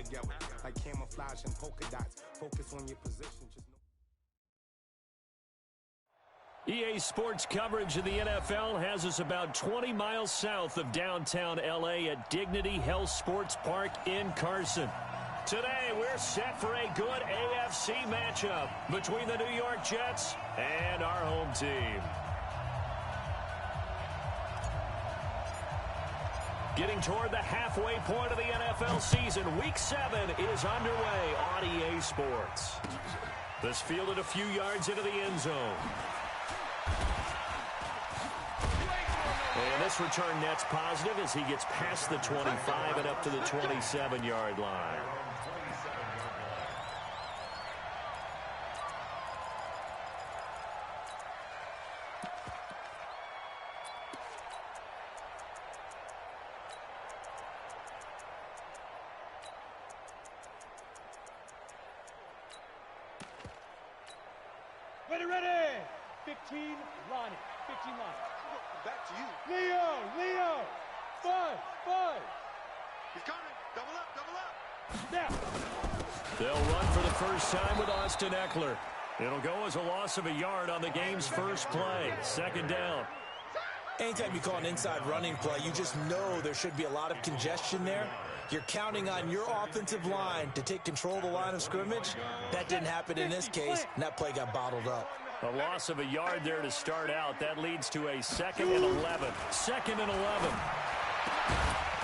together. Like camouflage and polka dots. Focus on your position. Just EA Sports coverage of the NFL has us about 20 miles south of downtown L.A. at Dignity Health Sports Park in Carson. Today, we're set for a good AFC matchup between the New York Jets and our home team. Getting toward the halfway point of the NFL season, Week 7 is underway on EA Sports. This fielded a few yards into the end zone. And this return net's positive as he gets past the 25 and up to the 27-yard line. Ready. 15, Ronnie. 15 line. Back to you. Leo. 5. He's coming. Double up. Now. They'll run for the first time with Austin Eckler. It'll go as a loss of a yard on the game's first play. Second down. Anytime you call an inside running play, you just know there should be a lot of congestion there. You're counting on your offensive line to take control of the line of scrimmage. That didn't happen in this case, and that play got bottled up. A loss of a yard there to start out. That leads to a 2nd and 11. 2nd and 11.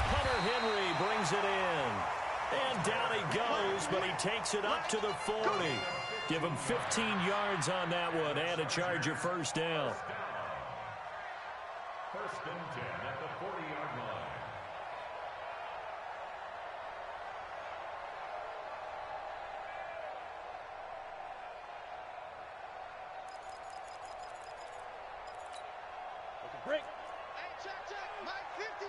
Hunter Henry brings it in. And down he goes, but he takes it up to the 40. Give him 15 yards on that one and a Charger first down. First and 10 at the 40-yard line. Break. Hey, check. Mike 50.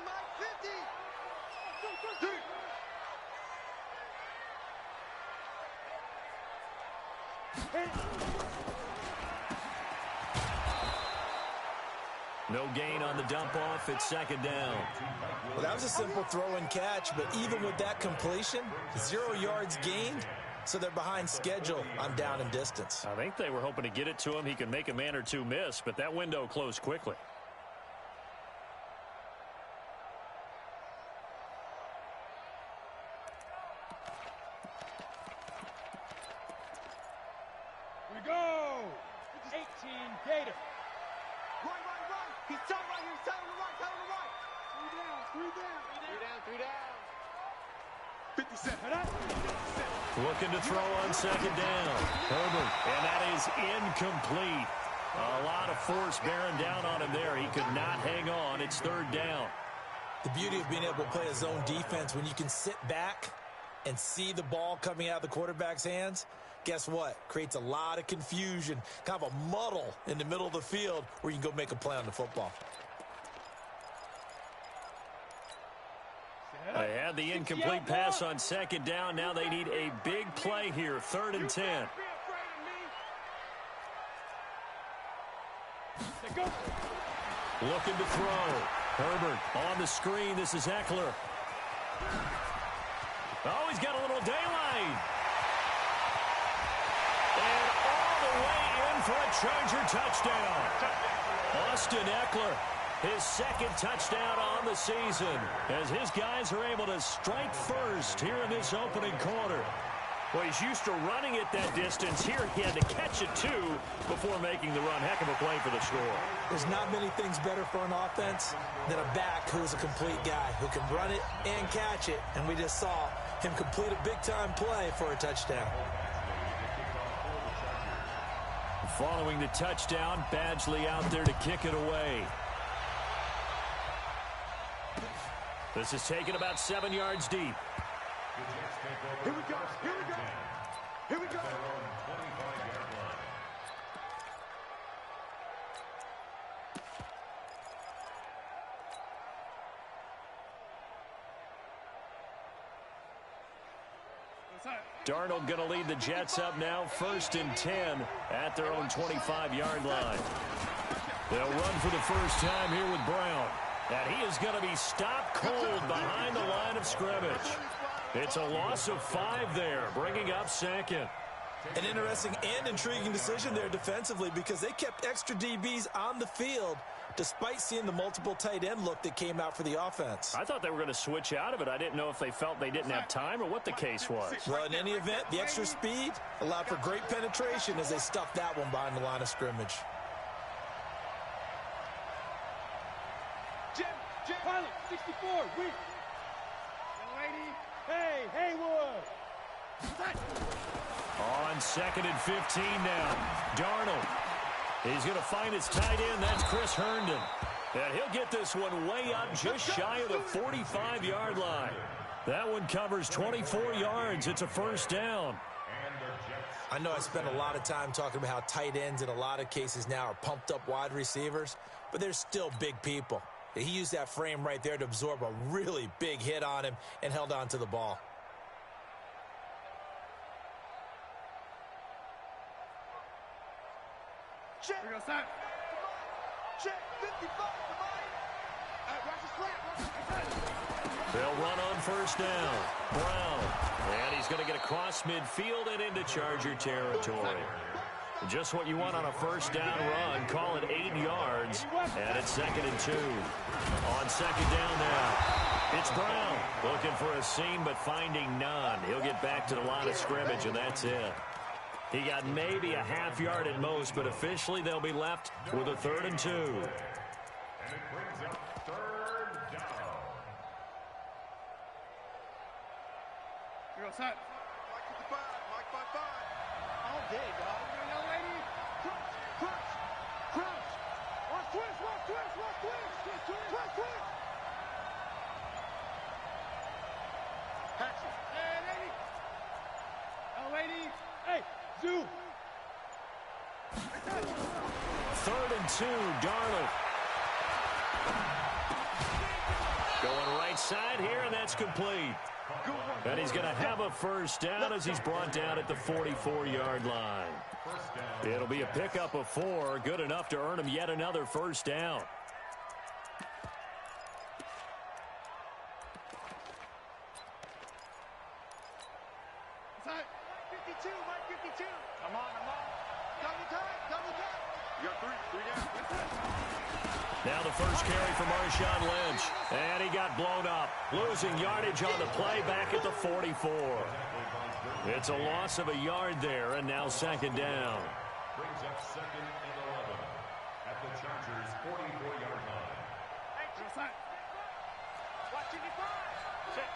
No gain on the dump off. It's second down. Well, that was a simple throw and catch, but even with that completion, 0 yards gained, so they're behind schedule on down and distance. I think they were hoping to get it to him. He could make a man or two miss, but that window closed quickly. We go. 18, Gator. Right. He's tight right here. He's tight on the right. 3 down. 57. Looking to throw on second down. Herbert, and that is incomplete. A lot of force bearing down on him there. He could not hang on. It's third down. The beauty of being able to play a zone defense when you can sit back and see the ball coming out of the quarterback's hands, guess what? Creates a lot of confusion, kind of a muddle in the middle of the field where you can go make a play on the football. They had the incomplete pass on second down. Now they need a big play here, 3rd and 10. Looking to throw. Herbert on the screen. This is Eckler. Oh, he's got a little daylight. And all the way in for a Charger touchdown. Austin Eckler, his 2nd touchdown on the season, as his guys are able to strike first here in this opening quarter. Well, he's used to running it that distance. Here he had to catch it, too, before making the run. Heck of a play for the score. There's not many things better for an offense than a back who is a complete guy, who can run it and catch it. And we just saw him complete a big-time play for a touchdown. Following the touchdown, Badgley out there to kick it away. This is taken about 7 yards deep. Here we go. Darnold going to lead the Jets up now, 1st and 10 at their own 25-yard line. They'll run for the first time here with Brown. And he is going to be stopped cold behind the line of scrimmage. It's a loss of 5 there, bringing up second. An interesting and intriguing decision there defensively because they kept extra DBs on the field despite seeing the multiple tight end look that came out for the offense. I thought they were going to switch out of it. I didn't know if they felt they didn't have time or what the case was. Well, in any event, the extra speed allowed for great penetration as they stuffed that one behind the line of scrimmage. Pilot, 64, weak. Young lady, hey, Haywood. On 2nd and 15 now, Darnold. He's going to find his tight end. That's Chris Herndon. And he'll get this one way up just shy of the 45-yard line. That one covers 24 yards. It's a first down. I know I spent a lot of time talking about how tight ends in a lot of cases now are pumped up wide receivers, but they're still big people. He used that frame right there to absorb a really big hit on him and held on to the ball. Check. Here we go, Sam. Check. 55. They'll run on first down. Brown. And he's going to get across midfield and into Charger territory. Just what you want on a first down run. Call it 8 yards. And it's 2nd and 2. On 2nd down now. It's Brown. Looking for a seam but finding none. He'll get back to the line of scrimmage and that's it. He got maybe a half yard at most, but officially they'll be left with a 3rd and 2. And it brings up 3rd down. Here we go, Sam. Mike 55. Mike 55. All day, dog. Young lady. Crunch. Crunch. Watch twist. Watch twist. Watch twist. Twist. Twist. Action. Hey, lady. Young lady. Hey, Zoo. 3rd and 2, Darnold. Going right side here, and that's complete. And he's going to have a first down as he's brought down at the 44-yard line. It'll be a pickup of 4, good enough to earn him yet another first down. Mike 52. Mike 52. Come on. Double time. You got 3 down. Now the first carry for Marshawn Lynch. And he got blown up. Losing yardage on the play back at the 44. It's a loss of a yard there, and now 2nd down. Brings up 2nd and 11 at the Chargers' 44-yard line. Hey, Watch 55. Check.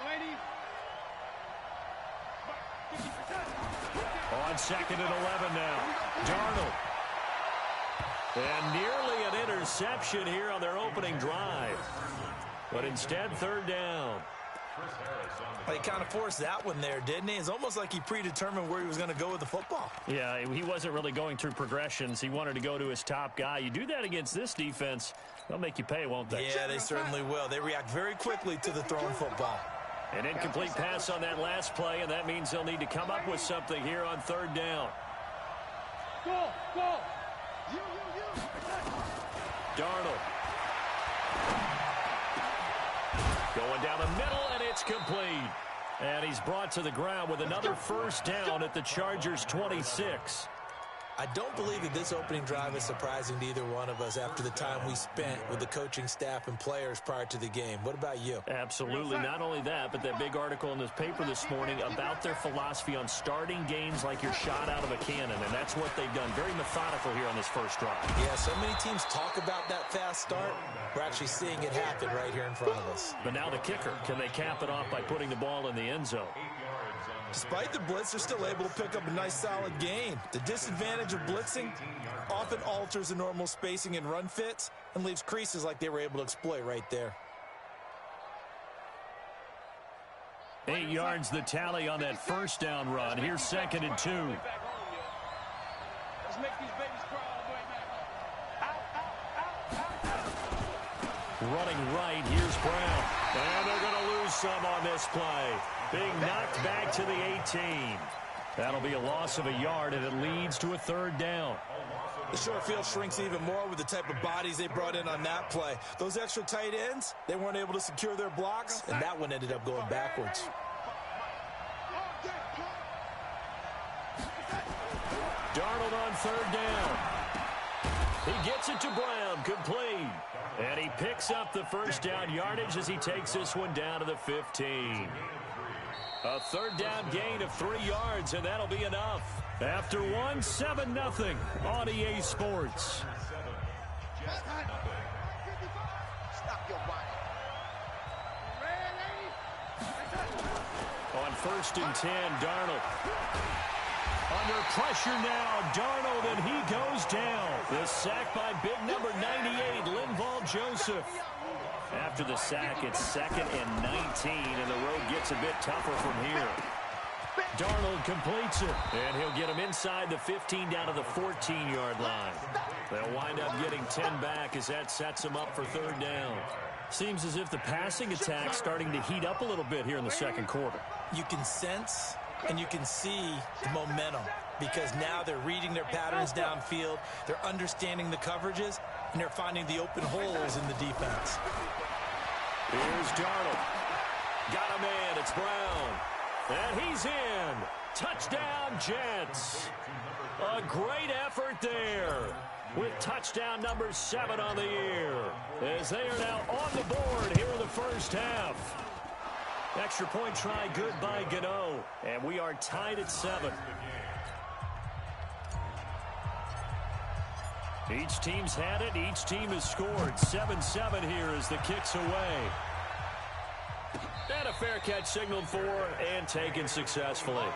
young lady. On 2nd and 11 now. Darnold. And nearly an interception here on their opening drive. But instead, 3rd down. He kind of forced that one there, didn't he? It's almost like he predetermined where he was going to go with the football. Yeah, he wasn't really going through progressions. He wanted to go to his top guy. You do that against this defense, they'll make you pay, won't they? Yeah, they certainly will. They react very quickly to the thrown football. An incomplete pass on that last play, and that means they'll need to come up with something here on 3rd down. Go. Darnold. Going down the middle, and it's complete. And he's brought to the ground with another first down at the Chargers' 26. I don't believe that this opening drive is surprising to either one of us after the time we spent with the coaching staff and players prior to the game. What about you? Absolutely. Not only that, but that big article in this paper this morning about their philosophy on starting games like you're shot out of a cannon, and that's what they've done. Very methodical here on this first drive. Yeah, so many teams talk about that fast start. We're actually seeing it happen right here in front of us. But now the kicker. Can they cap it off by putting the ball in the end zone? Despite the blitz, they're still able to pick up a nice solid gain. The disadvantage of blitzing often alters the normal spacing and run fits and leaves creases like they were able to exploit right there. 8 yards the tally on that first down run. Here's 2nd and 2. Let's make these babies cry all the way back. Running right, here's Brown. And they're going to lose some on this play. Being knocked back to the 18. That'll be a loss of a yard, and it leads to a 3rd down. A loss of The short field shrinks even more with the type of bodies they brought in on that play. Those extra tight ends, they weren't able to secure their blocks, and that one ended up going backwards. Darnold on third down. He gets it to Brown, complete. And he picks up the first down yardage as he takes this one down to the 15. A third down gain of 3 yards, and that'll be enough. After one, 7-0 on EA Sports. On 1st and 10, Darnold. Under pressure now, Darnold, and he goes down. The sack by big number 98, Linval Joseph. After the sack, it's 2nd and 19, and the road gets a bit tougher from here. Darnold completes it, and he'll get him inside the 15 down to the 14-yard line. They'll wind up getting 10 back as that sets them up for third down. Seems as if the passing attack's starting to heat up a little bit here in the second quarter. You can sense and you can see the momentum because now they're reading their patterns downfield, they're understanding the coverages, and they're finding the open holes in the defense. Here's Darnold. Got a man, it's Brown. And he's in. Touchdown, Jets. A great effort there with touchdown number 7 on the year as they are now on the board here in the first half. Extra point try good by Gano, and we are tied at 7. Each team's had it. Each team has scored. 7-7 here as the kick's away. And a fair catch signaled for and taken successfully.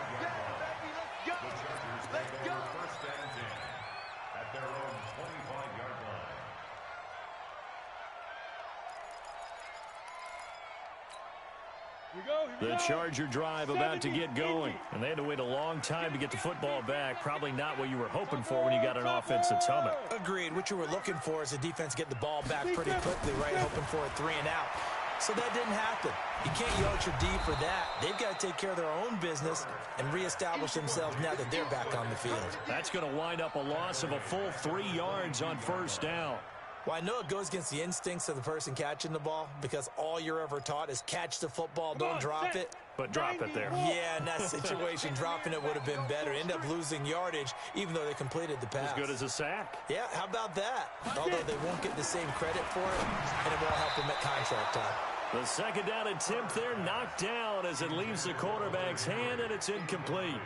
The Charger drive about to get going, and they had to wait a long time to get the football back. Probably not what you were hoping for when you got an offense that's humming. Agreed. What you were looking for is the defense get the ball back pretty quickly, right? Hoping for a 3 and out. So that didn't happen. You can't yell at your D for that. They've got to take care of their own business and reestablish themselves now that they're back on the field. That's going to wind up a loss of a full 3 yards on first down. Well, I know it goes against the instincts of the person catching the ball because all you're ever taught is catch the football, don't drop it. But drop it there. Yeah, in that situation, dropping it would have been better. End up losing yardage, even though they completed the pass. As good as a sack. Yeah, how about that? Although they won't get the same credit for it, and it won't help them at contract time. The second down attempt there knocked down as it leaves the quarterback's hand, and it's incomplete.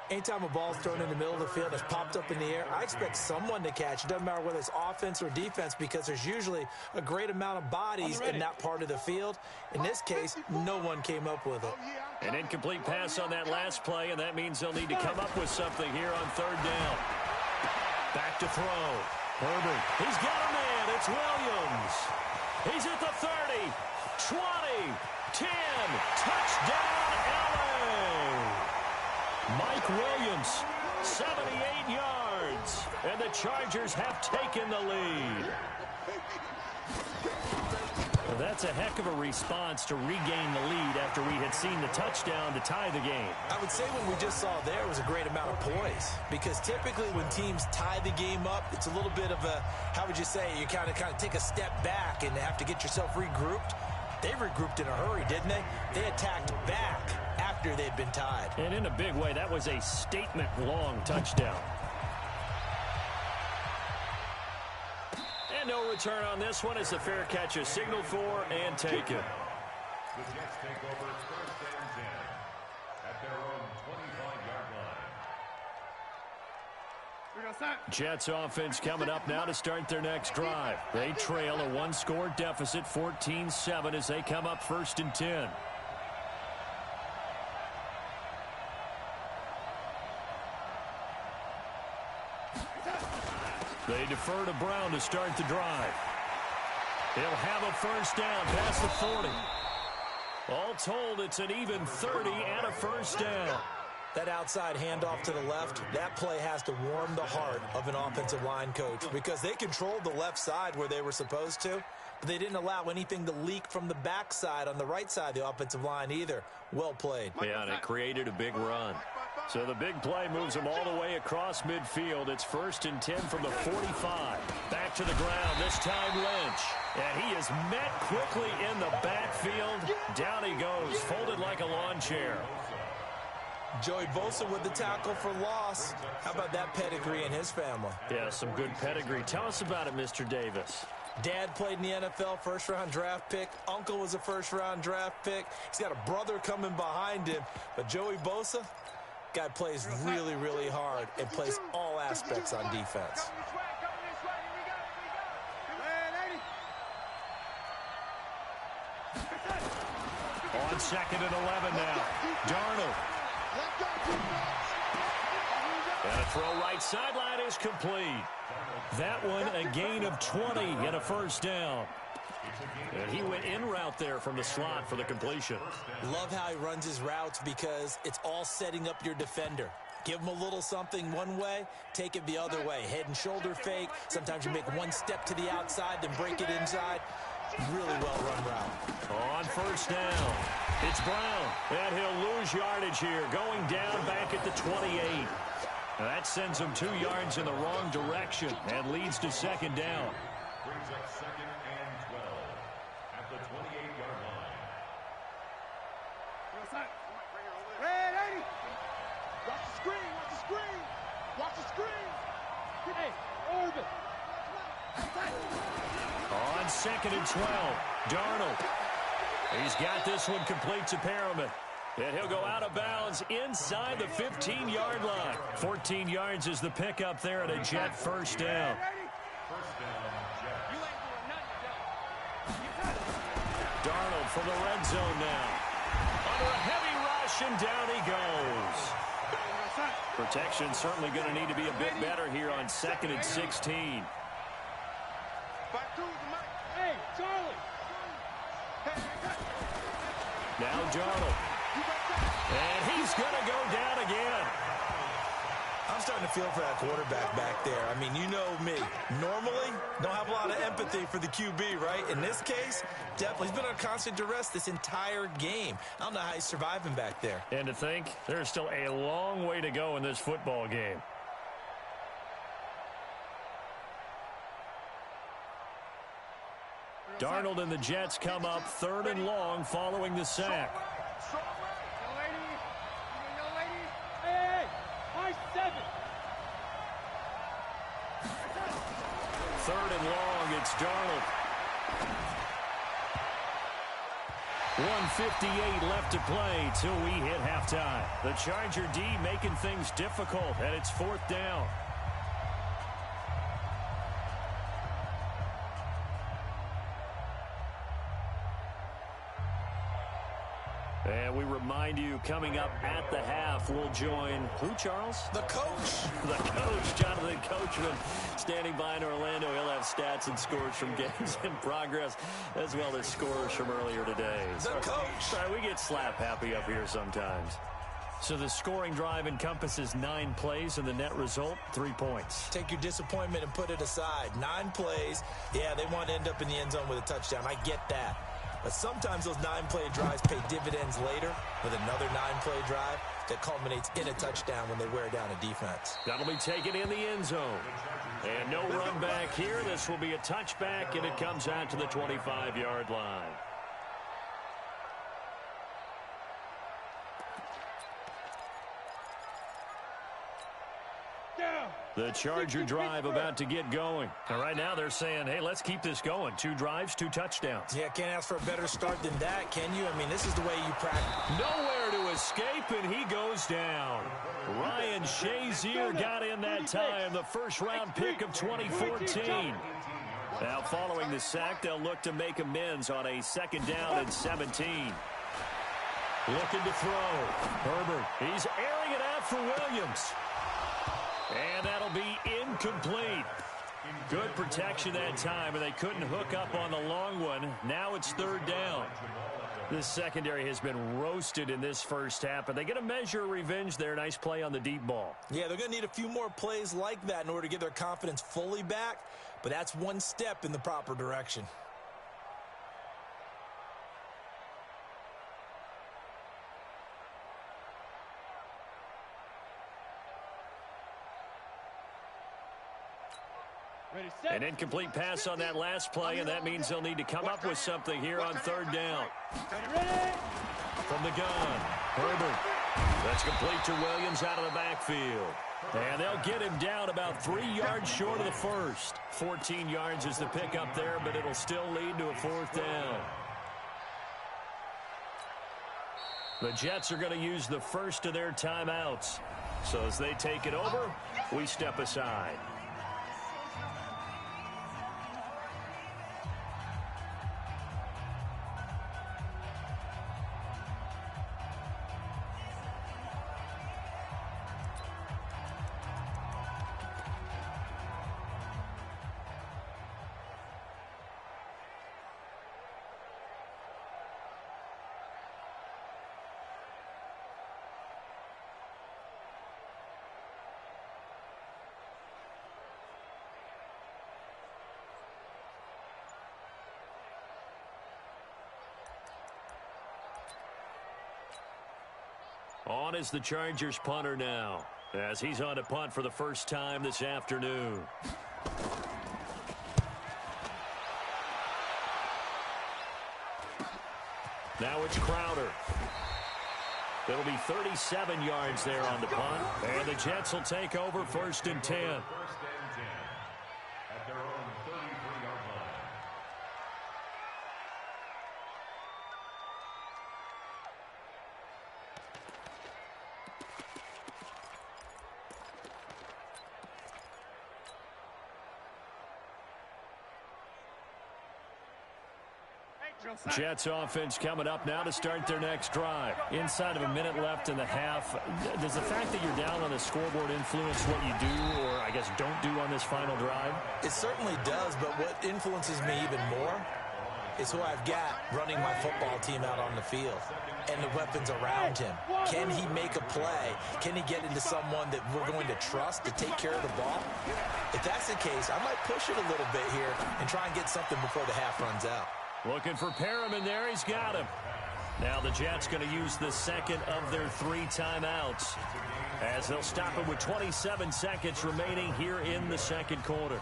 Anytime a ball's thrown in the middle of the field, it's popped up in the air, I expect someone to catch. It doesn't matter whether it's offense or defense because there's usually a great amount of bodies in that part of the field. In this case, no one came up with it. An incomplete pass on that last play, and that means they'll need to come up with something here on third down. Back to throw. Herbert. He's got a man. It's Williams. He's at the 30, 20, 10. Touchdown, LA. Mike Williams, 78 yards, and the Chargers have taken the lead. Well, that's a heck of a response to regain the lead after we had seen the touchdown to tie the game. I would say what we just saw there was a great amount of poise because typically when teams tie the game up, it's a little bit of a, how would you say, you kind of take a step back and have to get yourself regrouped. They regrouped in a hurry, didn't they? They attacked back after they'd been tied. And in a big way, that was a statement-long touchdown. And no return on this one as the fair catch is signaled for and taken. The Jets take over 1st and 10 at their own 25-yard line. Jets offense coming up now to start their next drive. They trail a 1-score deficit, 14-7, as they come up 1st and 10. They defer to Brown to start the drive. He'll have a first down past the 40. All told, it's an even 30 and a first down. That outside handoff to the left, that play has to warm the heart of an offensive line coach because they controlled the left side where they were supposed to, but they didn't allow anything to leak from the backside on the right side of the offensive line either. Well played. Yeah, and it created a big run. So the big play moves him all the way across midfield. It's 1st and 10 from the 45. Back to the ground, this time Lynch. And he is met quickly in the backfield. Down he goes, folded like a lawn chair. Joey Bosa with the tackle for loss. How about that pedigree in his family? Yeah, some good pedigree. Tell us about it, Mr. Davis. Dad played in the NFL, first-round draft pick. Uncle was a first-round draft pick. He's got a brother coming behind him. But Joey Bosa, guy plays really, really hard and plays all aspects on defense. On 2nd and 11 now. Darnold. And a throw right sideline is complete. That one a gain of 20 and a 1st down. And he went in route there from the slot for the completion. Love how he runs his routes because it's all setting up your defender. Give him a little something one way, take it the other way. Head and shoulder fake. Sometimes you make one step to the outside, then break it inside. Really well-run route. On 1st down, it's Brown. And he'll lose yardage here, going down back at the 28. That sends him 2 yards in the wrong direction and leads to 2nd down. Brings up 2nd and 12 at the 28-yard line. Red 80. Watch the screen. Watch the screen. Watch the screen. Hey, Orbit. On 2nd and 12, Darnold. He's got this one complete to Perriman. And he'll go out of bounds inside the 15-yard line. 14 yards is the pickup there at a Jet 1st down. Darnold from the red zone now. Under a heavy rush, and down he goes. Protection certainly going to need to be a bit better here on 2nd and 16. Hey, Charlie. Now Darnold. And he's going to go down again. I'm starting to feel for that quarterback back there. I mean, you know me. Normally, don't have a lot of empathy for the QB, right? In this case, definitely. He's been under constant duress this entire game. I don't know how he's surviving back there. And to think, there's still a long way to go in this football game. Darnold and the Jets come up 3rd and long following the sack. Hey, high 7. 3rd and long, it's Darnold. 1:58 left to play till we hit halftime. The Charger D making things difficult, and it's 4th down. And we remind you, coming up at the half, we'll join who, Charles? The coach. The coach, Jonathan Coachman, standing by in Orlando. He'll have stats and scores from games in progress, as well as scores from earlier today. The coach. Sorry, we get slap happy up here sometimes. So the scoring drive encompasses 9 plays, and the net result, 3 points. Take your disappointment and put it aside. 9 plays. Yeah, they want to end up in the end zone with a touchdown. I get that. But sometimes those 9-play drives pay dividends later with another 9-play drive that culminates in a touchdown when they wear down a defense. That'll be taken in the end zone. And no run back here. This will be a touchback, and it comes out to the 25-yard line. The Charger drive about to get going. And right now they're saying, hey, let's keep this going. 2 drives, 2 touchdowns. Yeah, can't ask for a better start than that, can you? I mean, this is the way you practice. Nowhere to escape, and he goes down. Ryan Shazier got in that time, the first-round pick of 2014. Now, following the sack, they'll look to make amends on a 2nd down and 17. Looking to throw. Herbert, he's airing it out for Williams. And that'll be incomplete. Good protection that time, and they couldn't hook up on the long one. Now it's 3rd down. This secondary has been roasted in this first half, but they get a measure of revenge there. Nice play on the deep ball. Yeah, they're going to need a few more plays like that in order to get their confidence fully back, but that's one step in the proper direction. Ready, set. An incomplete pass on that last play, and that means they'll need to come up with something here on third down. Ready. From the gun, Herbert. That's complete to Williams out of the backfield. And they'll get him down about 3 yards short of the first. 14 yards is the pickup there, but it'll still lead to a fourth down. The Jets are going to use the first of their timeouts. So as they take it over, we step aside. On is the Chargers punter now, as he's on to punt for the first time this afternoon. Now it's Crowder. It'll be 37 yards there on the punt, and the Jets will take over 1st and 10. 1st and 10 at their own 33-yard line. Jets offense coming up now to start their next drive. Inside of a minute left in the half. Does the fact that you're down on the scoreboard influence what you do, or I guess don't do on this final drive? It certainly does, but what influences me even more is who I've got running my football team out on the field and the weapons around him. Can he make a play? Can he get into someone that we're going to trust to take care of the ball? If that's the case, I might push it a little bit here and try and get something before the half runs out. Looking for Perriman there. He's got him. Now the Jets going to use the second of their 3 timeouts, as they'll stop him with 27 seconds remaining here in the second quarter.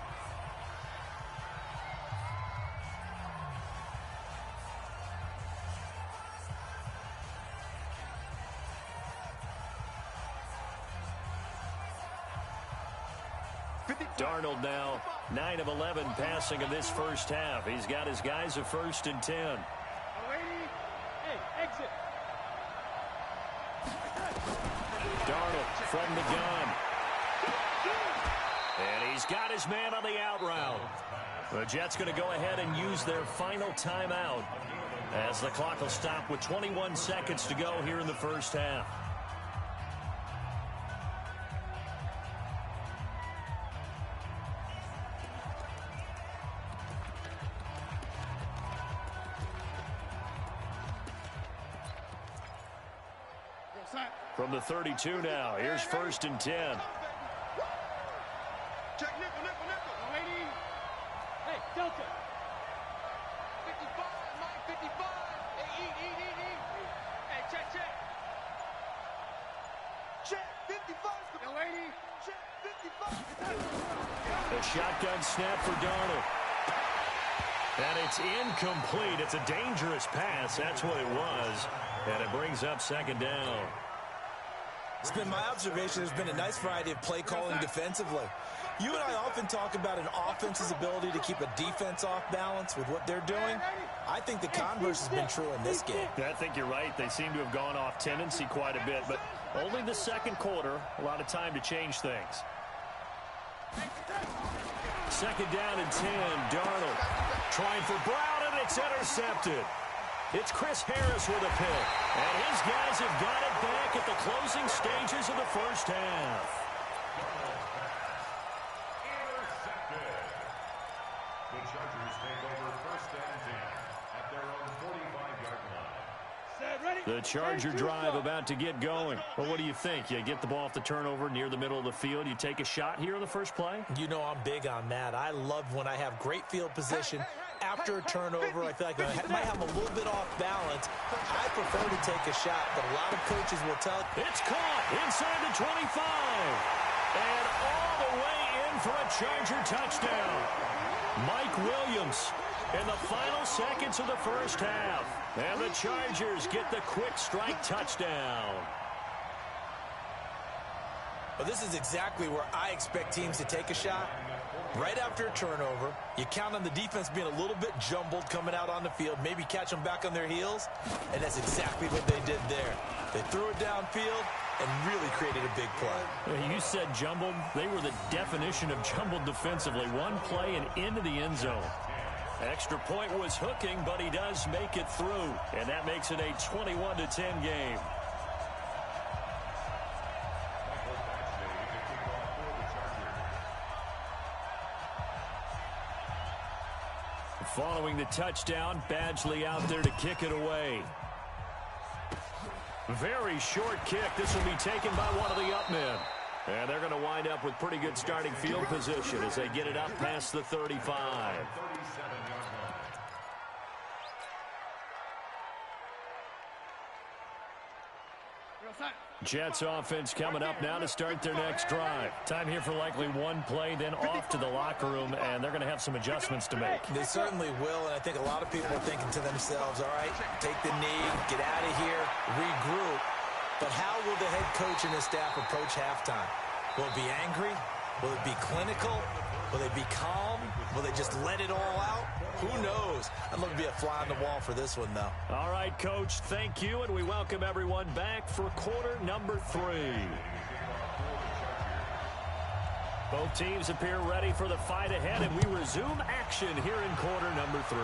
Darnold now 9 of 11 passing in this first half. He's got his guys at 1st and 10. Hey, exit. Darnold from the gun. And he's got his man on the out route. The Jets going to go ahead and use their final timeout, as the clock will stop with 21 seconds to go here in the first half. From the 32 now, here's 1st and 10. Check nickel, nickel, nickel. Lady. Hey, Delta. 55, Mike, 55. Hey, eat. Hey, check. Check, 55. The lady. Check, 55. A shotgun snap for Darnold. And it's incomplete. It's a dangerous pass. That's what it was. And it brings up 2nd down. It's been my observation there's been a nice variety of play calling defensively. You and I often talk about an offense's ability to keep a defense off balance with what they're doing. I think the converse has been true in this game. I think you're right. They seem to have gone off tendency quite a bit, but only the second quarter. A lot of time to change things. 2nd down and 10. Darnold trying for Brown, and it's intercepted. It's Chris Harris with a pick, and his guys have got it back at the closing stages of the first half. Intercepted. The Chargers take over 1st and 10 at their own 45-yard line. Set, ready. The Charger drive about to get going. Well, what do you think? You get the ball off the turnover near the middle of the field. You take a shot here on the first play? You know I'm big on that. I love when I have great field position. After a turnover, I feel like I might have a little bit off balance. I prefer to take a shot, but a lot of coaches will tell you. It's caught inside the 25. And all the way in for a Charger touchdown. Mike Williams in the final seconds of the first half. And the Chargers get the quick strike touchdown. Well, this is exactly where I expect teams to take a shot. Right after a turnover, you count on the defense being a little bit jumbled coming out on the field, maybe catch them back on their heels, and that's exactly what they did there. They threw it downfield and really created a big play. You said jumbled. They were the definition of jumbled defensively. One play and into the end zone. Extra point was hooking, but he does make it through, and that makes it a 21-10 game. Following the touchdown, Badgley out there to kick it away. Very short kick. This will be taken by one of the up men. And they're going to wind up with pretty good starting field position as they get it up past the 35. Jets offense coming up now to start their next drive. Time here for likely one play, then off to the locker room, and they're going to have some adjustments to make. They certainly will, and I think a lot of people are thinking to themselves, all right, take the knee, get out of here, regroup. But how will the head coach and his staff approach halftime? Will it be angry? Will it be clinical? Will they be calm? Will they just let it all out? Who knows? I'd love to be a fly on the wall for this one, though. All right, Coach, thank you, and we welcome everyone back for quarter number 3. Both teams appear ready for the fight ahead, and we resume action here in quarter number 3.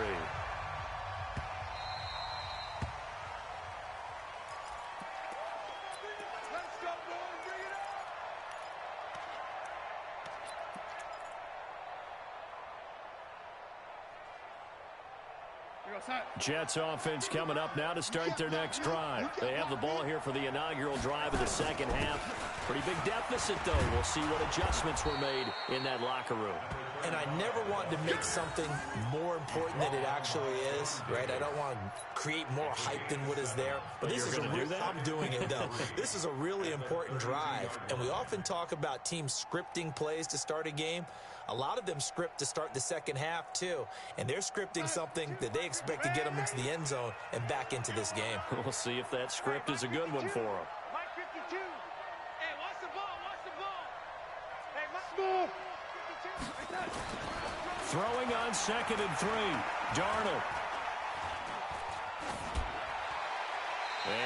Jets offense coming up now to start their next drive. They have the ball here for the inaugural drive of the second half. Pretty big deficit, though. We'll see what adjustments were made in that locker room. And I never want to make something more important than it actually is, right? I don't want to create more hype than what is there. But this is I'm doing it, though. This is a really important drive. And we often talk about teams scripting plays to start a game. A lot of them script to start the second half, too. And they're scripting something that they expect to get them into the end zone and back into this game. We'll see if that script is a good one for them. Mike 52. Hey, watch the ball. Watch the ball. Hey, Mike 52. Throwing on 2nd and 3. Darnold.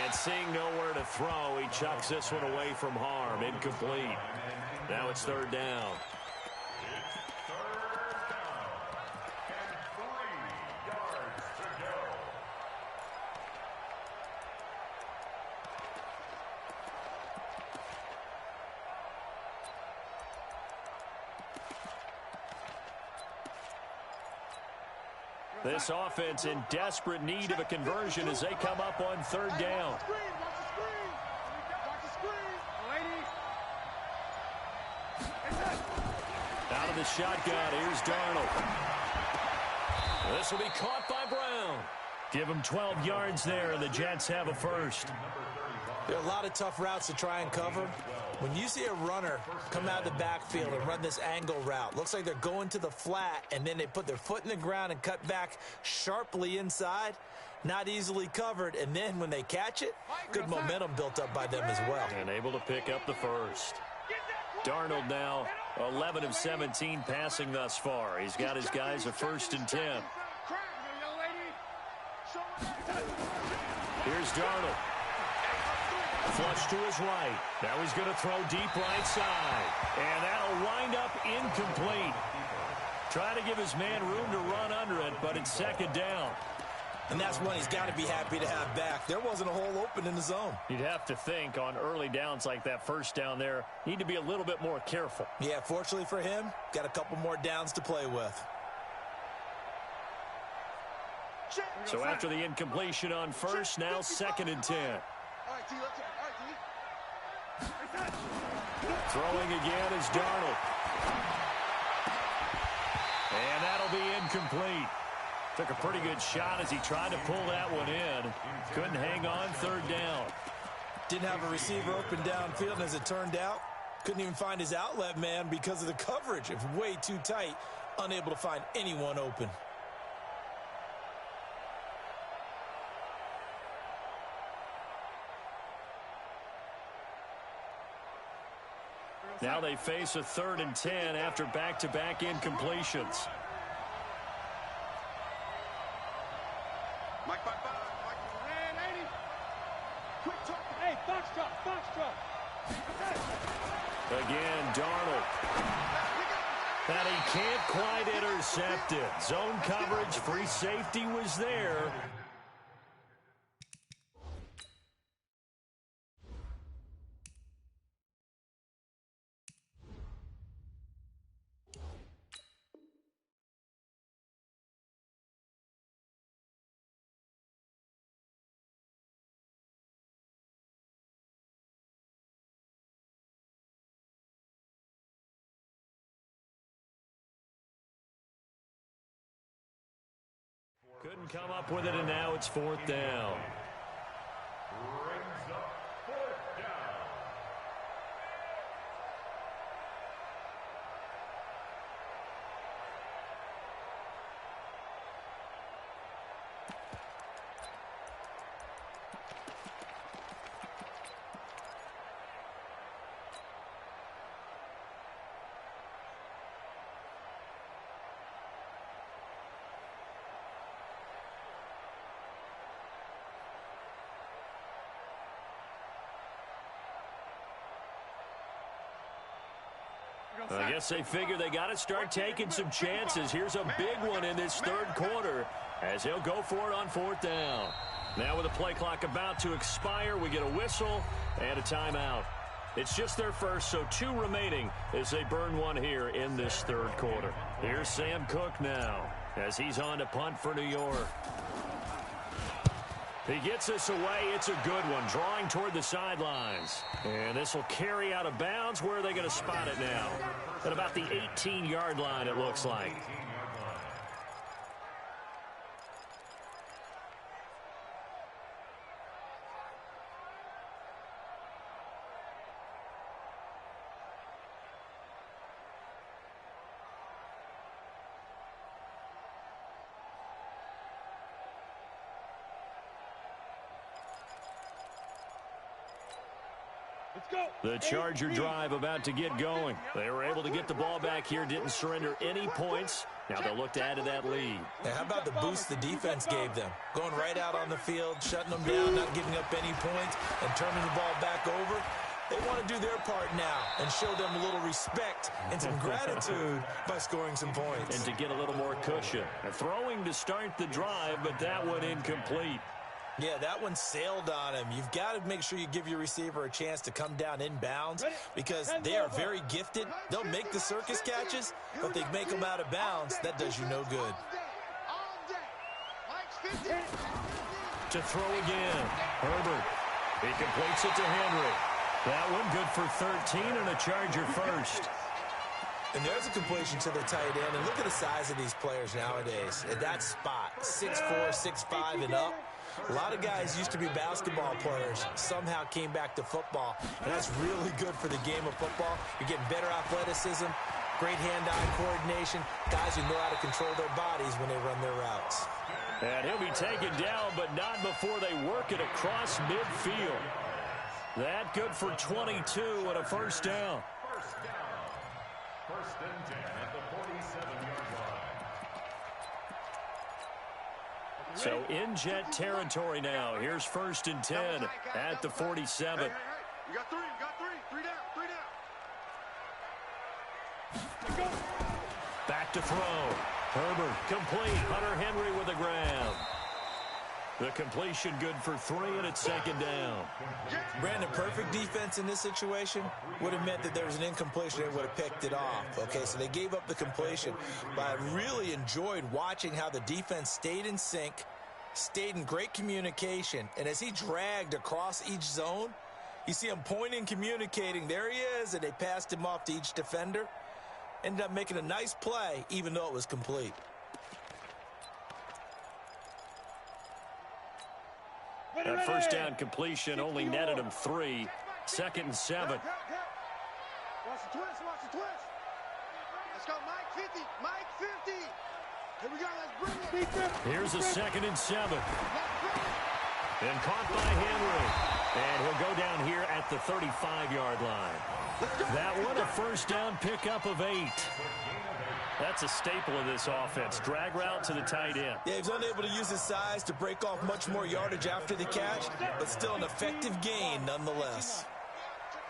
And seeing nowhere to throw, he chucks this one away from harm. Incomplete. Now it's 3rd down. This offense in desperate need of a conversion as they come up on 3rd down. Watch the screen. Out of the shotgun, here's Darnold. This will be caught by Brown. Give him 12 yards there, and the Jets have a first. There are a lot of tough routes to try and cover. When you see a runner come out of the backfield and run this angle route, looks like they're going to the flat, and then they put their foot in the ground and cut back sharply inside, not easily covered. And then when they catch it, good momentum built up by them as well. And able to pick up the first. Darnold now 11 of 17 passing thus far. He's got his guys a 1st and 10. Here's Darnold. Flush to his right. Now he's going to throw deep right side. And that'll wind up incomplete. Trying to give his man room to run under it, but it's 2nd down. And that's one he's got to be happy to have back. There wasn't a hole open in the zone. You'd have to think on early downs like that 1st down there, need to be a little bit more careful. Yeah, fortunately for him, got a couple more downs to play with. So after the incompletion on 1st, now 2nd and 10. Throwing again is Darnold. And that'll be incomplete. Took a pretty good shot as he tried to pull that one in. Couldn't hang on 3rd down. Didn't have a receiver open downfield, and as it turned out, Couldn't even find his outlet man because of the coverage. It was way too tight, unable to find anyone open. Now they face a 3rd and 10 after back-to-back incompletions. Mike by 5. Mike ran 80. Quick talk. Hey, box drop, box drop. Again, Darnold. And he can't quite intercept it. Zone coverage, free safety was there. Couldn't come up with it, and now it's 4th down. Brings up 4th down. I guess they figure they got to start taking some chances. Here's a big one in this 3rd quarter as he'll go for it on 4th down. Now with the play clock about to expire, we get a whistle and a timeout. It's just their first, so 2 remaining as they burn one here in this 3rd quarter. Here's Sam Cook now as he's on to punt for New York. He gets this away. It's a good one, drawing toward the sidelines. And this will carry out of bounds. Where are they going to spot it now? At about the 18-yard line, it looks like. The Charger drive about to get going. They were able to get the ball back here, didn't surrender any points. Now they'll look to add to that lead. Now, how about the boost the defense gave them? Going right out on the field, shutting them down, not giving up any points, and turning the ball back over. They want to do their part now and show them a little respect and some gratitude by scoring some points. And to get a little more cushion. Throwing to start the drive, but that one incomplete. Yeah, that one sailed on him. You've got to make sure you give your receiver a chance to come down inbounds because they are very gifted. They'll make the circus catches, but they make them out of bounds. That does you no good. To throw again. Herbert. He completes it to Henry. That one good for 13 and a Charger first. And there's a completion to the tight end. And look at the size of these players nowadays. At that spot, 6'4", 6'5", and up. A lot of guys used to be basketball players, somehow came back to football, and that's really good for the game of football. You're getting better athleticism, great hand-eye coordination, guys who know how to control their bodies when they run their routes. And he'll be taken down, but not before they work it across midfield. That good for 22 and a first down. First down. 1st and 10 at the 47-yard line. So in Jet territory now. Here's 1st and 10 at the 47. Hey, you got 3, you got 3. 3 down, 3 down. Back to throw. Herbert complete. Hunter Henry with the grab. The completion good for 3 and it's 2nd down. Brandon, perfect defense in this situation would have meant that there was an incompletion and would have picked it off. Okay, so they gave up the completion, but I really enjoyed watching how the defense stayed in sync, stayed in great communication, and as he dragged across each zone, you see him pointing, communicating, there he is, and they passed him off to each defender. Ended up making a nice play, even though it was complete. That first down completion only netted him 3. 2nd and 7. Watch the twist, watch the twist. Let's go, Mike 50, Mike 50. Here we go, let's bring it. Here's a 2nd and 7. And caught by Henry. And he'll go down here at the 35-yard line. That one, a first down pickup of 8. That's a staple of this offense. Drag route to the tight end. Yeah, he's unable to use his size to break off much more yardage after the catch, but still an effective gain nonetheless.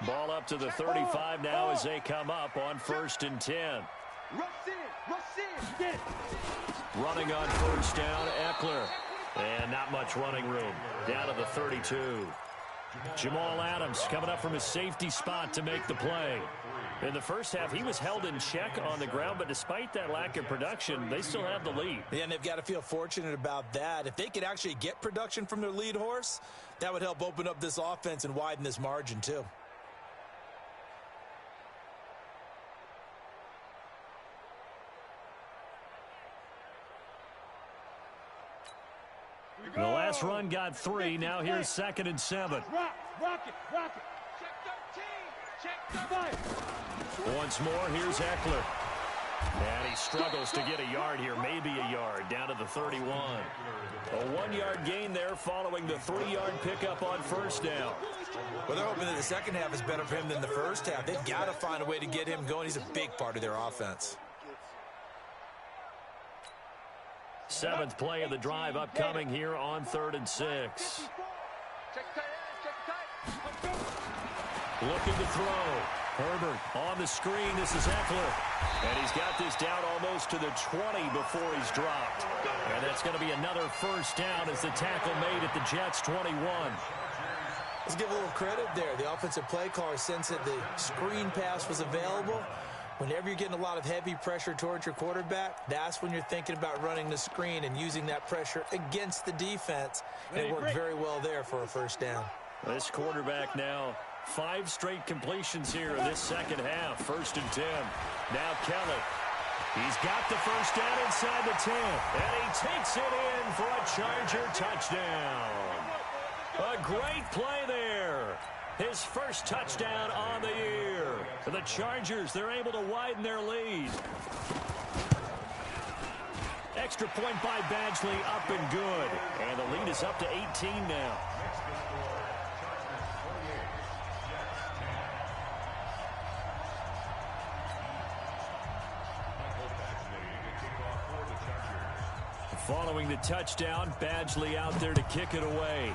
Ball up to the 35 now as they come up on 1st and 10. Rush in, get it. Running on first down, Eckler. And not much running room. Down to the 32. Jamal Adams coming up from his safety spot to make the play. In the first half, he was held in check on the ground, but despite that lack of production, they still have the lead. Yeah, and they've got to feel fortunate about that. If they could actually get production from their lead horse, that would help open up this offense and widen this margin too. The last run got 3. Now here's 2nd and 7. Rock it. Check 13. Once more, here's Eckler. And he struggles to get a yard here, maybe a yard, down to the 31. A 1-yard gain there following the 3-yard pickup on first down. Well, they're hoping that the second half is better for him than the first half. They've got to find a way to get him going. He's a big part of their offense. 7th play of the drive upcoming here on 3rd and 6. Looking to throw. Herbert on the screen. This is Eckler. And he's got this down almost to the 20 before he's dropped. And that's going to be another first down as the tackle made at the Jets' 21. Let's give a little credit there. The offensive play caller sensed that the screen pass was available. Whenever you're getting a lot of heavy pressure towards your quarterback, that's when you're thinking about running the screen and using that pressure against the defense. And it worked very well there for a first down. This quarterback now 5 straight completions here in this second half. 1st and 10. Now Kelly. He's got the first down inside the 10. And he takes it in for a Charger touchdown. A great play there. His first touchdown on the year. For the Chargers, they're able to widen their lead. Extra point by Badgley, up and good. And the lead is up to 18 now. Following the touchdown, Badgley out there to kick it away.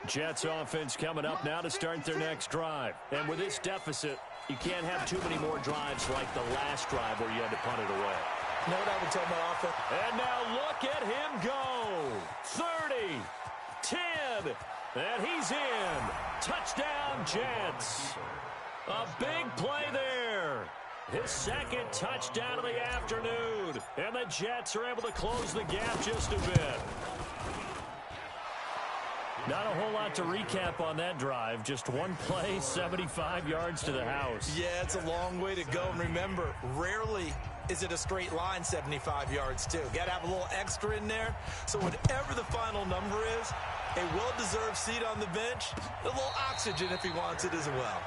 Jets offense coming up now to start their next drive. And with this deficit, you can't have too many more drives like the last drive where you had to punt it away. You know what I would tell my offense? And now look at him go. 30, 10, and he's in. Touchdown, Jets. A big play there. His second touchdown of the afternoon. And the Jets are able to close the gap just a bit. Not a whole lot to recap on that drive. Just one play, 75 yards to the house. Yeah, it's a long way to go. And remember, rarely is it a straight line 75 yards, too. Got to have a little extra in there. So whatever the final number is, a well-deserved seat on the bench, a little oxygen if he wants it as well.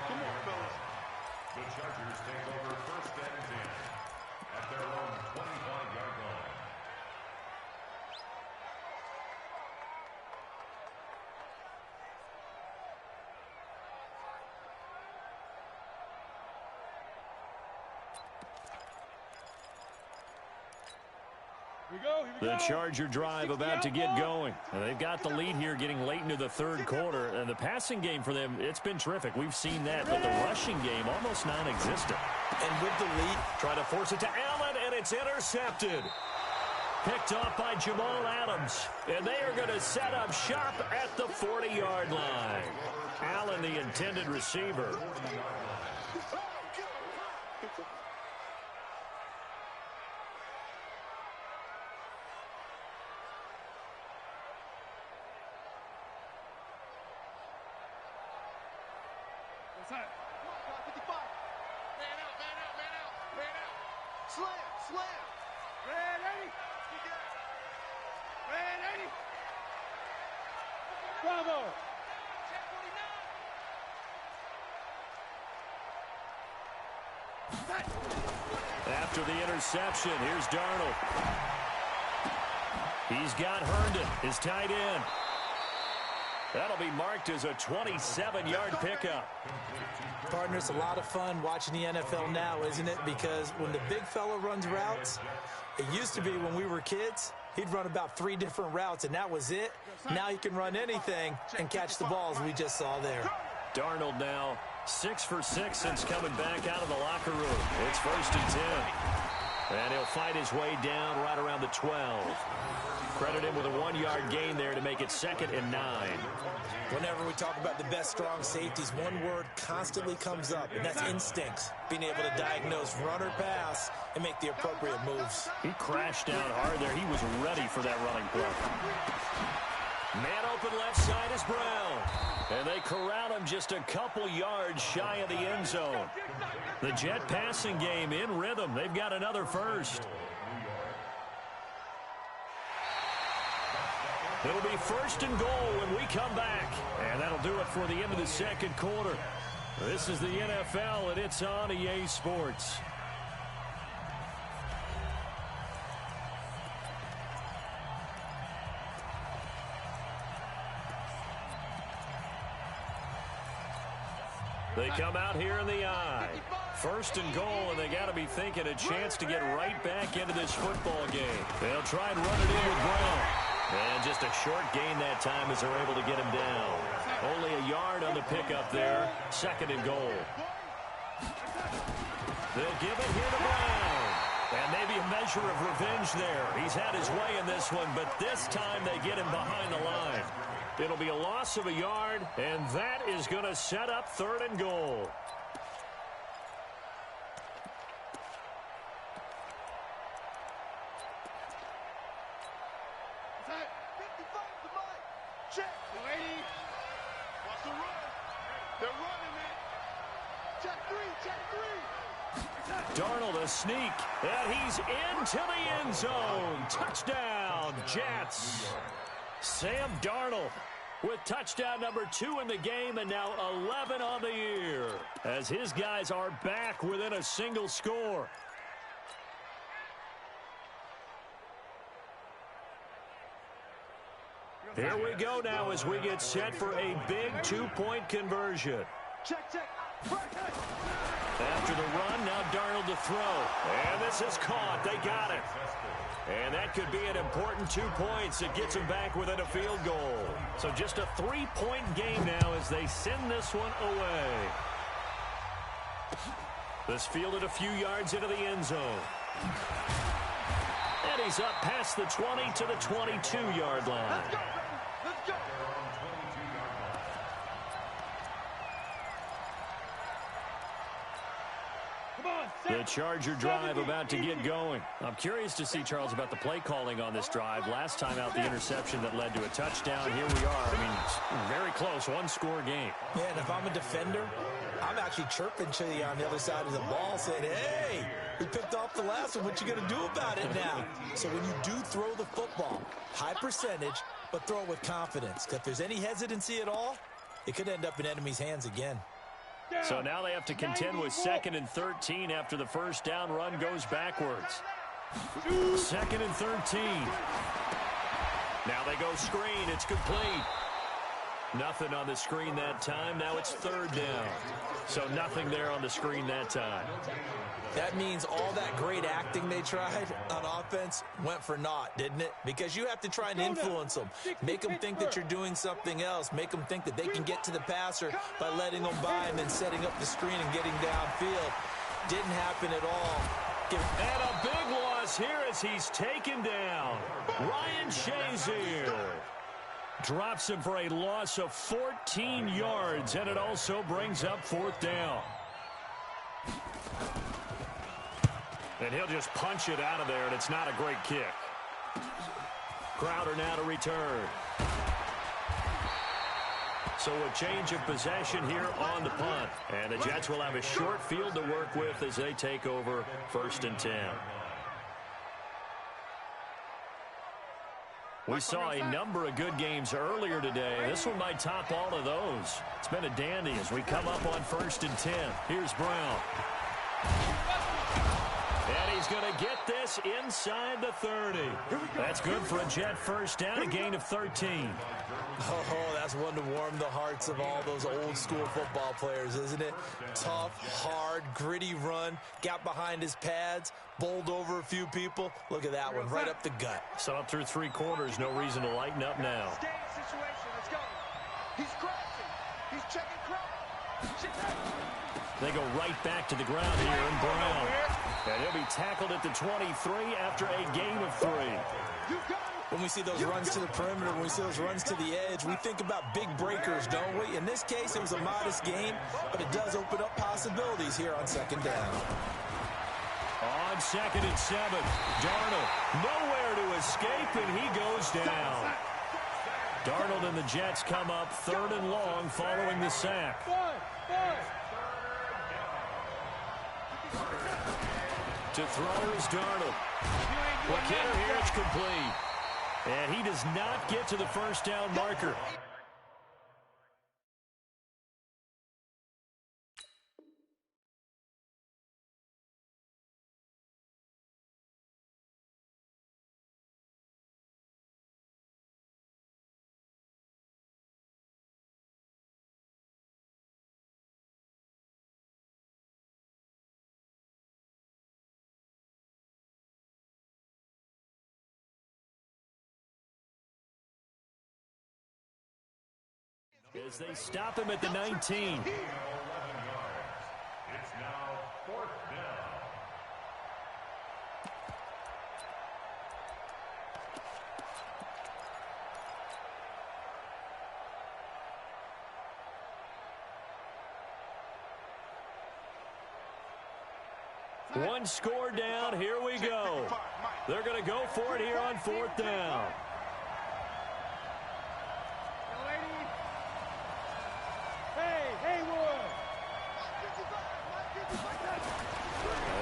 Come on, fellas. The Chargers take over 1st and 10 at their own 25-yard line. The Charger drive about to get going. And they've got the lead here getting late into the third quarter. And the passing game for them, it's been terrific. We've seen that, but the rushing game almost non-existent. And with the lead, try to force it to Allen, and it's intercepted. Picked off by Jamal Adams. And they are going to set up shop at the 40-yard line. Allen, the intended receiver. Come on, 55. Man out, man out, man out, man out. Slam, slam. Red 80. Red 80. Bravo. Check 49. After the interception, here's Darnold. He's got Herndon, his tight end. That'll be marked as a 27-yard pickup. Partner, it's a lot of fun watching the NFL now, isn't it? Because when the big fella runs routes, it used to be when we were kids, he'd run about 3 different routes, and that was it. Now he can run anything and catch the balls we just saw there. Darnold now 6 for 6 since coming back out of the locker room. It's 1st and 10. And he'll fight his way down right around the 12. Credit him with a 1-yard gain there to make it 2nd and 9. Whenever we talk about the best strong safeties, one word constantly comes up, and that's instincts. Being able to diagnose run or pass and make the appropriate moves. He crashed down hard there. He was ready for that running play. Man open left side is Brown. And they corral him just a couple yards shy of the end zone. The Jet passing game in rhythm. They've got another first. It'll be 1st and goal when we come back. And that'll do it for the end of the 2nd quarter. This is the NFL, and it's on EA Sports. They come out here in the eye. 1st and goal, and they got to be thinking a chance to get right back into this football game. They'll try and run it in with Brown. And just a short gain that time as they're able to get him down. Only a yard on the pickup there. 2nd and goal. They'll give it here to Brown. And maybe a measure of revenge there. He's had his way in this one, but this time they get him behind the line. It'll be a loss of a yard, and that is going to set up 3rd and goal. Check. 280. Watch the run. They're running it. Check 3, check 3. Darnold a sneak, and he's into the end zone. Touchdown, Jets. Sam Darnold with touchdown number 2 in the game, and now 11 on the year as his guys are back within a single score. Here we go now as we get set for a big 2-point conversion. Check, check. After the run, now Darnold to throw. And this is caught. They got it. And that could be an important 2 points. It gets them back within a field goal. So just a 3-point game now as they send this one away. This fielded a few yards into the end zone. And he's up past the 20 to the 22-yard line. Let's go, baby. Let's go. The Charger drive about to get going. I'm curious to see, Charles, about the play calling on this drive. Last time out, the interception that led to a touchdown. Here we are. I mean, very close, 1-score game. Yeah, and if I'm a defender, I'm actually chirping Chili on the other side of the ball saying, hey, we picked off the last one. What you going to do about it now? So when you do throw the football, high percentage, but throw it with confidence. Because if there's any hesitancy at all, it could end up in enemy's hands again. So now they have to contend with 2nd and 13 after the first down run goes backwards. 2nd and 13. Now they go screen. It's complete. Nothing on the screen that time. Now it's 3rd down. So nothing there on the screen that time. That means all that great acting they tried on offense went for naught, didn't it? Because you have to try and influence them. Make them think that you're doing something else. Make them think that they can get to the passer by letting them by him and setting up the screen and getting downfield. Didn't happen at all. And a big loss here as he's taken down. Ryan Shazier drops him for a loss of 14 yards, and it also brings up 4th down. And he'll just punch it out of there, and it's not a great kick. Crowder now to return. So a change of possession here on the punt. And the Jets will have a short field to work with as they take over 1st and 10. We saw a number of good games earlier today. This one might top all of those. It's been a dandy as we come up on 1st and 10. Here's Brown. And he's going to get this inside the 30. That's good for a Jet first down, a gain of 13. Oh, that's one to warm the hearts of all those old-school football players, isn't it? Tough, hard, gritty run, got behind his pads, bowled over a few people. Look at that one, right up the gut. So up through 3 quarters, no reason to lighten up now. Stay in situation. Let's go. He's crashing. He's checking crash. They go right back to the ground here in Brown. And he'll be tackled at the 23 after a gain of 3. When we see those runs to the perimeter, when we see those runs to the edge, we think about big breakers, don't we? In this case, it was a modest gain, but it does open up possibilities here on 2nd down. On 2nd and 7, Darnold nowhere to escape, and he goes down. Darnold and the Jets come up 3rd and long following the sack. To throw is Darnold. McKinnon here, it's complete. And he does not get to the 1st down marker. As they stop him at the 19. It's now 4th down. One score down. Here we go. They're going to go for it here on 4th down.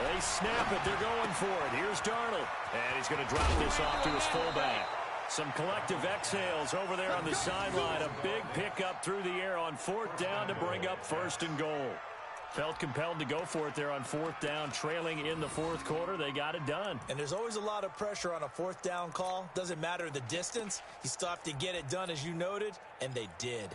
They snap it. They're going for it. Here's Darnold. And he's going to drop this off to his fullback. Some collective exhales over there on the sideline. A big pickup through the air on 4th down to bring up 1st and goal. Felt compelled to go for it there on 4th down, trailing in the 4th quarter. They got it done. And there's always a lot of pressure on a 4th down call. Doesn't matter the distance. You still have to get it done, as you noted, and they did.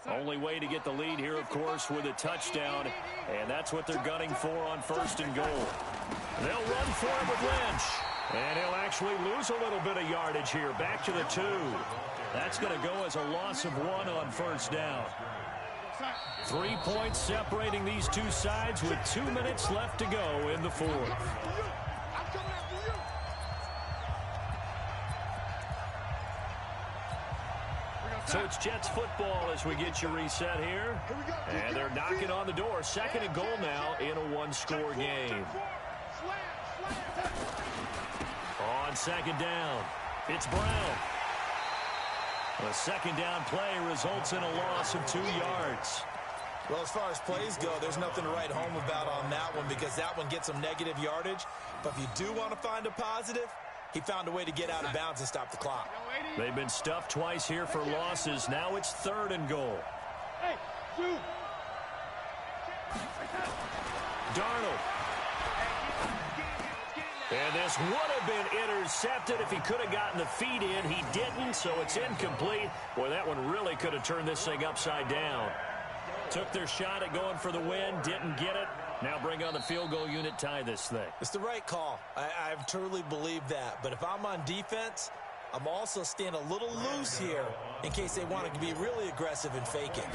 Only way to get the lead here, of course, with a touchdown. And that's what they're gunning for on 1st and goal. They'll run for it with Lynch. And he'll actually lose a little bit of yardage here. Back to the 2. That's going to go as a loss of 1 on 1st down. 3 points separating these two sides with 2 minutes left to go in the 4th. So it's Jets football as we get you reset here. And they're knocking on the door. 2nd and goal now in a 1-score game. On 2nd down, it's Brown. A 2nd down play results in a loss of 2 yards. Well, as far as plays go, there's nothing to write home about on that one because that one gets some negative yardage. But if you do want to find a positive, he found a way to get out of bounds and stop the clock. They've been stuffed twice here for losses. Now it's 3rd and goal. Darnold. And this would have been intercepted if he could have gotten the feet in. He didn't, so it's incomplete. Boy, that one really could have turned this thing upside down. Took their shot at going for the win, didn't get it. Now bring on the field goal unit, tie this thing. It's the right call. I truly believe that. But if I'm on defense, I'm also staying a little loose here in case they want to be really aggressive and fake it.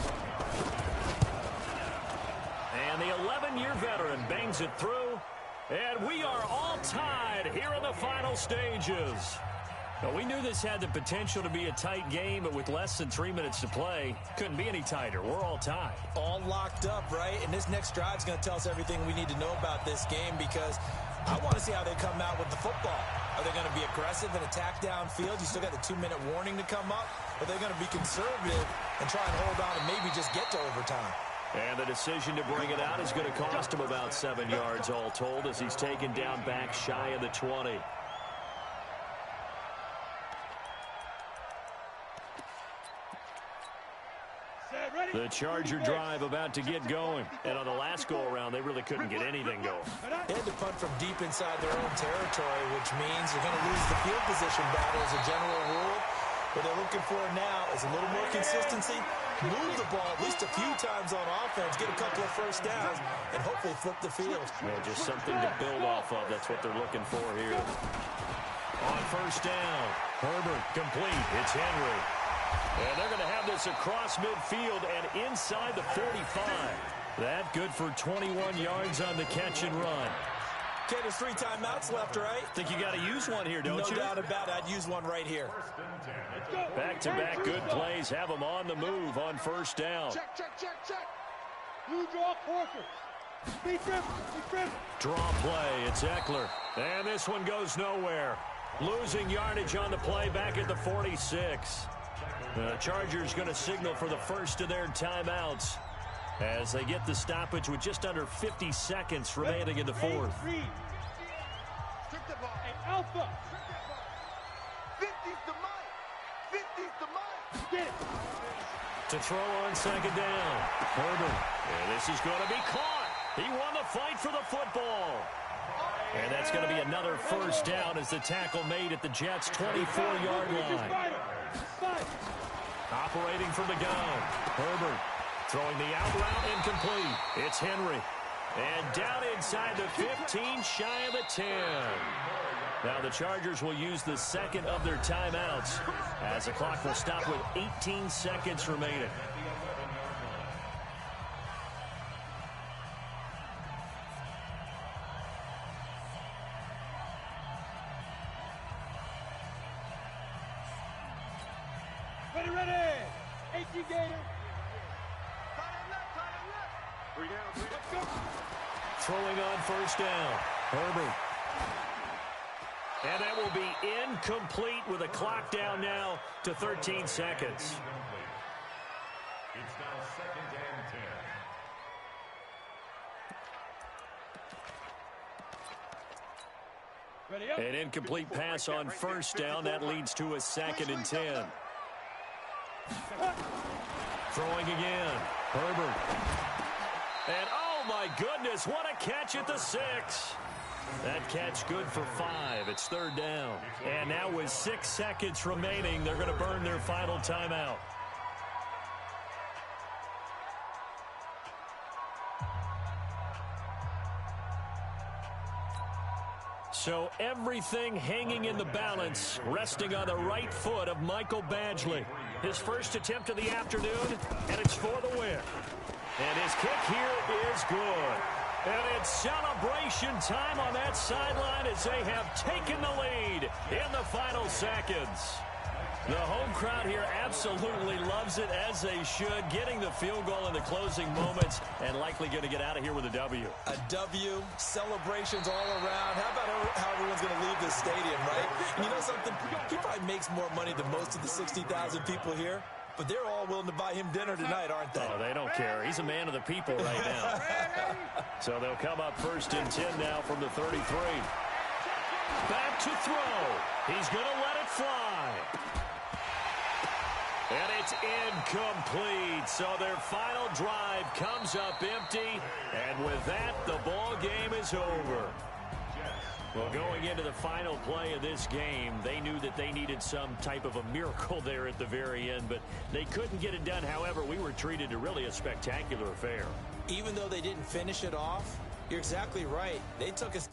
And the 11-year veteran bangs it through. And we are all tied here in the final stages. Now, we knew this had the potential to be a tight game, but with less than 3 minutes to play, couldn't be any tighter. We're all tied. All locked up, right? And this next drive is going to tell us everything we need to know about this game because I want to see how they come out with the football. Are they going to be aggressive and attack downfield? You still got the 2-minute warning to come up. Or are they going to be conservative and try and hold on and maybe just get to overtime? And the decision to bring it out is going to cost him about 7 yards all told as he's taken down back shy of the 20. The Charger drive about to get going. And on the last go-around, they really couldn't get anything going. They had to punt from deep inside their own territory, which means you're going to lose the field position battle as a general rule. What they're looking for now is a little more consistency, move the ball at least a few times on offense, get a couple of first downs, and hopefully flip the field. Well, just something to build off of. That's what they're looking for here. On first down, Herbert complete. It's Henry. And they're going to have this across midfield and inside the 45. That good for 21 yards on the catch and run. Okay, there's 3 timeouts left, right? Think you got to use one here, don't you? No doubt about it. I'd use one right here. Back-to-back good plays have them on the move on first down. Check, check, check, check. Blue draw Corker. Speed drift. Draw play. It's Eckler. And this one goes nowhere. Losing yardage on the play back at the 46. The Chargers going to signal for the first of their timeouts as they get the stoppage with just under 50 seconds remaining in the fourth. Strip the ball. And Alpha. 50's the mic. 50's the mic. Get it. To throw on second down. Herbert. And this is going to be caught. He won the fight for the football. And that's going to be another first down as the tackle made at the Jets' 24-yard line. Operating from the gun. Herbert throwing the out route incomplete. It's Henry. And down inside the 15, shy of the 10. Now the Chargers will use the second of their timeouts as the clock will stop with 18 seconds remaining. Ready. 18 Gator. Throwing on first down. Herbert. And that will be incomplete with a clock down now to 13 seconds. It's now 2nd and 10. Ready up. An incomplete pass on first down. That leads to a 2nd and 10. Throwing again. Herbert. And oh my goodness, what a catch at the 6. That catch good for 5. It's 3rd down. And now with 6 seconds remaining, they're going to burn their final timeout. So everything hanging in the balance, resting on the right foot of Michael Badgley. His first attempt of the afternoon, and it's for the win. And his kick here is good. And it's celebration time on that sideline as they have taken the lead in the final seconds. The home crowd here absolutely loves it, as they should, getting the field goal in the closing moments and likely going to get out of here with a W. A W, celebrations all around. How about how everyone's going to leave this stadium, right? And you know something? He probably makes more money than most of the 60,000 people here, but they're all willing to buy him dinner tonight, aren't they? Oh, they don't care. He's a man of the people right now. So they'll come up 1st and 10 now from the 33. Back to throw. He's going to let it fly. And it's incomplete. So their final drive comes up empty. And with that, the ball game is over. Well, going into the final play of this game, they knew that they needed some type of a miracle there at the very end, but they couldn't get it done. However, we were treated to really a spectacular affair. Even though they didn't finish it off, you're exactly right. They took us.